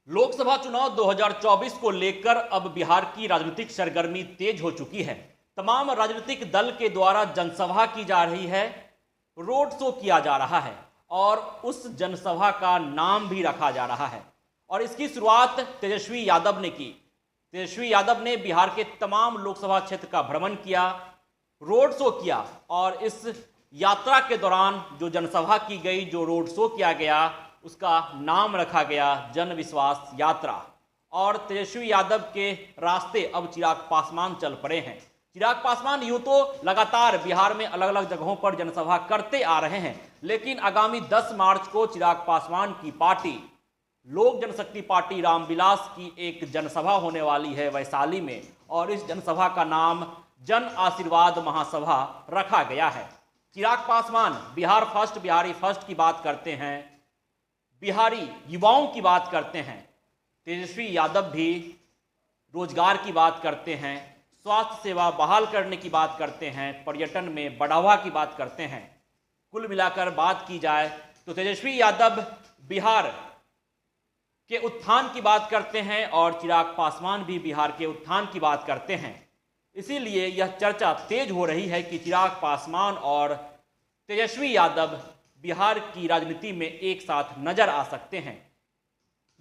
लोकसभा चुनाव 2024 को लेकर अब बिहार की राजनीतिक सरगर्मी तेज हो चुकी है। तमाम राजनीतिक दल के द्वारा जनसभा की जा रही है, रोड शो किया जा रहा है और उस जनसभा का नाम भी रखा जा रहा है। और इसकी शुरुआत तेजस्वी यादव ने की। तेजस्वी यादव ने बिहार के तमाम लोकसभा क्षेत्र का भ्रमण किया, रोड शो किया और इस यात्रा के दौरान जो जनसभा की गई, जो रोड शो किया गया, उसका नाम रखा गया जन विश्वास यात्रा। और तेजस्वी यादव के रास्ते अब चिराग पासवान चल पड़े हैं। चिराग पासवान यूं तो लगातार बिहार में अलग अलग जगहों पर जनसभा करते आ रहे हैं, लेकिन आगामी 10 मार्च को चिराग पासवान की पार्टी लोक जनशक्ति पार्टी रामविलास की एक जनसभा होने वाली है वैशाली में, और इस जनसभा का नाम जन आशीर्वाद महासभा रखा गया है। चिराग पासवान बिहार फर्स्ट, बिहारी फर्स्ट की बात करते हैं, बिहारी युवाओं की बात करते हैं। तेजस्वी यादव भी रोजगार की बात करते हैं, स्वास्थ्य सेवा बहाल करने की बात करते हैं, पर्यटन में बढ़ावा की बात करते हैं। कुल मिलाकर बात की जाए तो तेजस्वी यादव बिहार के उत्थान की बात करते हैं और चिराग पासवान भी बिहार के उत्थान की बात करते हैं। इसीलिए यह चर्चा तेज हो रही है कि चिराग पासवान और तेजस्वी यादव बिहार की राजनीति में एक साथ नजर आ सकते हैं।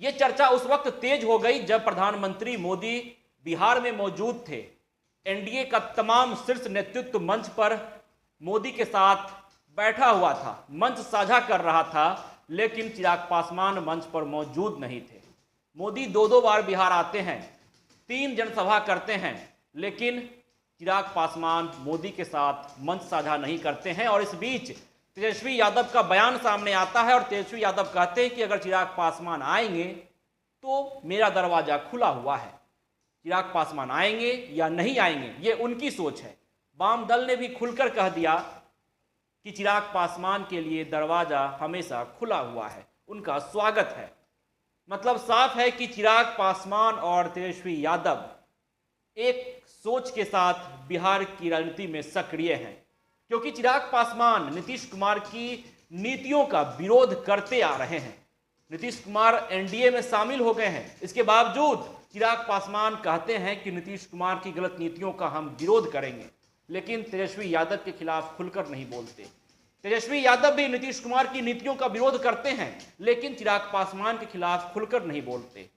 यह चर्चा उस वक्त तेज हो गई जब प्रधानमंत्री मोदी बिहार में मौजूद थे। एनडीए का तमाम शीर्ष नेतृत्व मंच पर मोदी के साथ बैठा हुआ था, मंच साझा कर रहा था, लेकिन चिराग पासवान मंच पर मौजूद नहीं थे। मोदी 2-2 बार बिहार आते हैं, 3 जनसभा करते हैं, लेकिन चिराग पासवान मोदी के साथ मंच साझा नहीं करते हैं। और इस बीच तेजस्वी यादव का बयान सामने आता है और तेजस्वी यादव कहते हैं कि अगर चिराग पासवान आएंगे तो मेरा दरवाजा खुला हुआ है। चिराग पासवान आएंगे या नहीं आएंगे ये उनकी सोच है। वाम दल ने भी खुलकर कह दिया कि चिराग पासवान के लिए दरवाजा हमेशा खुला हुआ है, उनका स्वागत है। मतलब साफ है कि चिराग पासवान और तेजस्वी यादव एक सोच के साथ बिहार की राजनीति में सक्रिय हैं, क्योंकि चिराग पासवान नीतीश कुमार की नीतियों का विरोध करते आ रहे हैं। नीतीश कुमार एनडीए में शामिल हो गए हैं, इसके बावजूद चिराग पासवान कहते हैं कि नीतीश कुमार की गलत नीतियों का हम विरोध करेंगे, लेकिन तेजस्वी यादव के खिलाफ खुलकर नहीं बोलते। तेजस्वी यादव भी नीतीश कुमार की नीतियों का विरोध करते हैं, लेकिन चिराग पासवान के खिलाफ खुलकर नहीं बोलते।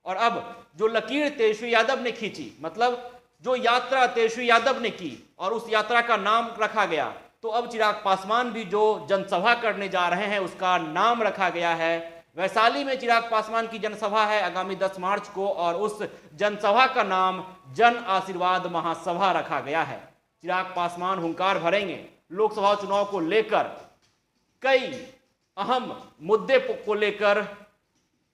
और अब जो लकीर तेजस्वी यादव ने खींची, मतलब जो यात्रा तेजस्वी यादव ने की और उस यात्रा का नाम रखा गया, तो अब चिराग पासवान भी जो जनसभा करने जा रहे हैं उसका नाम रखा गया है। वैशाली में चिराग पासवान की जनसभा है आगामी 10 मार्च को, और उस जनसभा का नाम जन आशीर्वाद महासभा रखा गया है। चिराग पासवान हुंकार भरेंगे, लोकसभा चुनाव को लेकर कई अहम मुद्दे को लेकर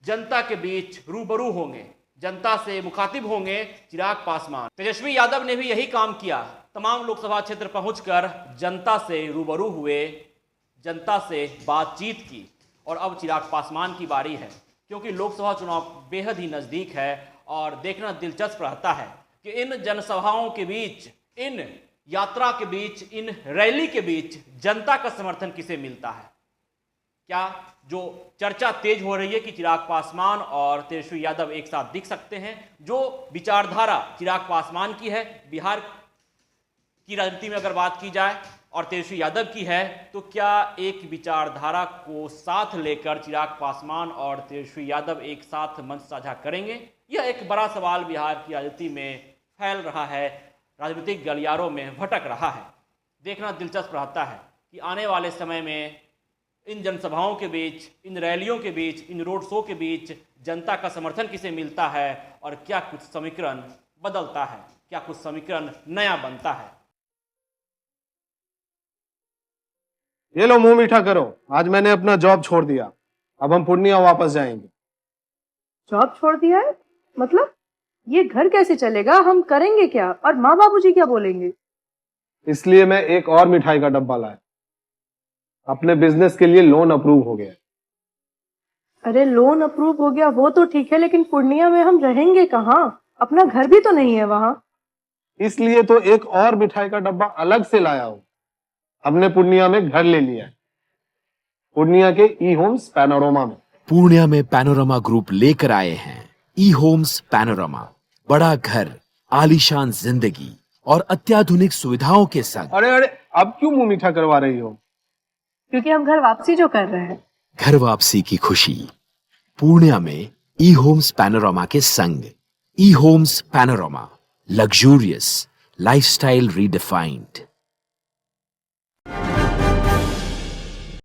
जनता के बीच रूबरू होंगे, जनता से मुखातिब होंगे चिराग पासवान। तेजस्वी यादव ने भी यही काम किया, तमाम लोकसभा क्षेत्र पहुंचकर जनता से रूबरू हुए, जनता से बातचीत की। और अब चिराग पासवान की बारी है, क्योंकि लोकसभा चुनाव बेहद ही नजदीक है और देखना दिलचस्प रहता है कि इन जनसभाओं के बीच, इन यात्रा के बीच, इन रैली के बीच जनता का समर्थन किसे मिलता है। क्या जो चर्चा तेज हो रही है कि चिराग पासवान और तेजस्वी यादव एक साथ दिख सकते हैं, जो विचारधारा चिराग पासवान की है बिहार की राजनीति में अगर बात की जाए और तेजस्वी यादव की है, तो क्या एक विचारधारा को साथ लेकर चिराग पासवान और तेजस्वी यादव एक साथ मंच साझा करेंगे? यह एक बड़ा सवाल बिहार की राजनीति में फैल रहा है, राजनीतिक गलियारों में भटक रहा है। देखना दिलचस्प रहता है कि आने वाले समय में इन जनसभाओं के बीच, इन रैलियों के बीच, इन रोड शो के बीच जनता का समर्थन किसे मिलता है और क्या कुछ समीकरण बदलता है, क्या कुछ समीकरण नया बनता है। ये लो मुंह मीठा करो, आज मैंने अपना जॉब छोड़ दिया, अब हम पूर्णिया वापस जाएंगे। जॉब छोड़ दिया है? मतलब ये घर कैसे चलेगा? हम करेंगे क्या? और माँ बाबूजी क्या बोलेंगे? इसलिए मैं एक और मिठाई का डब्बा लाया, अपने बिजनेस के लिए लोन अप्रूव हो गया। अरे लोन अप्रूव हो गया वो तो ठीक है, लेकिन पूर्णिया में हम रहेंगे कहाँ? अपना घर भी तो नहीं है वहां। इसलिए तो एक और मिठाई का डब्बा अलग से लाया हूं। हमने पूर्णिया में घर ले लिया है, पूर्णिया के ई होम्स पैनोरमा में। पूर्णिया में पैनोरमा ग्रुप लेकर आए हैं ई होम्स पैनोरमा। बड़ा घर, आलीशान जिंदगी और अत्याधुनिक सुविधाओं के संग। अरे अरे, अब क्यों मुंह मीठा करवा रही हो? क्योंकि हम घर वापसी जो कर रहे हैं। घर वापसी की खुशी पूर्णिया में ई होम्स पैनोरमा के संग। ई Homes Panorama, luxurious lifestyle redefined.